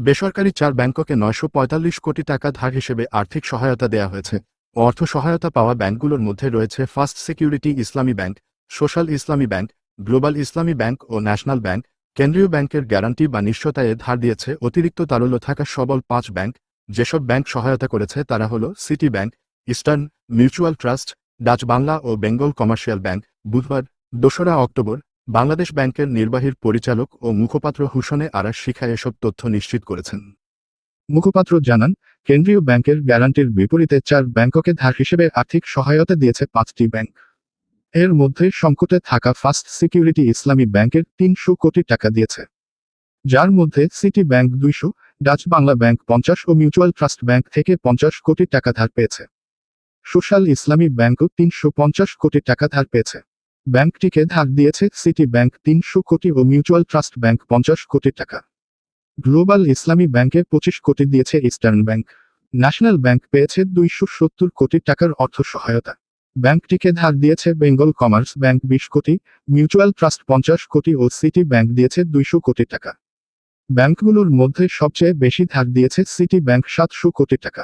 বেসরকারি 4 ব্যাংককে 945 কোটি টাকা ধার হিসেবে আর্থিক সহায়তা দেয়া হয়েছে। অর্থ সহায়তা পাওয়া ব্যাংকগুলোর মধ্যে রয়েছে ফার্স্ট সিকিউরিটি ইসলামী ব্যাংক, সোশ্যাল ইসলামী ব্যাংক, গ্লোবাল ইসলামী ব্যাংক ও ন্যাশনাল ব্যাংক। কেন্দ্রীয় ব্যাংকের গ্যারান্টি বা নিশ্চয়তায় ধার দিয়েছে অতিরিক্ত তারল্য থাকা সবল 5 ব্যাংক। যেসব ব্যাংক সহায়তা করেছে তারা হল City Bank, Eastern Mutual Trust, Dutch Bangla ও বেঙ্গল কমার্শিয়াল ব্যাংক। বুধবার 2রা অক্টোবর বাংলাদেশ ব্যাংকের নির্বাহীর পরিচালক ও মুখপাত্র হুসনে আরা শিখা এসব তথ্য নিশ্চিত করেছেন। মুখপাত্র জানান, কেন্দ্রীয় ব্যাংকের গ্যারান্টির বিপরীতে 4 ব্যাংককে ধার হিসেবে আর্থিক সহায়তা দিয়েছে 5টি ব্যাংক। এর মধ্যে সংকটে থাকা ফার্স্ট সিকিউরিটি ইসলামী ব্যাংকের 300 কোটি টাকা দিয়েছে, যার মধ্যে city bank 200, Dutch Bangla bank 50 ও মিউচুয়াল ট্রাস্ট ব্যাংক থেকে 50 কোটি টাকা ধার পেয়েছে। সোশ্যাল ইসলামী ব্যাংকও 350 কোটি টাকা ধার পেয়েছে। ব্যাংকটিকে ধার দিয়েছে সিটি ব্যাংক 300 কোটি ও মিউচুয়াল ট্রাস্ট ব্যাংক 50 কোটি টাকা। গ্লোবাল ইসলামী ব্যাংকে 25 কোটি দিয়েছে ইস্টার্ন ব্যাংক। ন্যাশনাল ব্যাংক পেয়েছে 270 কোটি টাকার অর্থ সহায়তা। ব্যাংকটিকে ধার দিয়েছে বেঙ্গল কমার্স ব্যাংক 20 কোটি, মিউচুয়াল ট্রাস্ট 50 কোটি ও সিটি ব্যাংক দিয়েছে 200 কোটি টাকা। ব্যাংকগুলোর মধ্যে সবচেয়ে বেশি ধার দিয়েছে সিটি ব্যাংক 700 কোটি টাকা।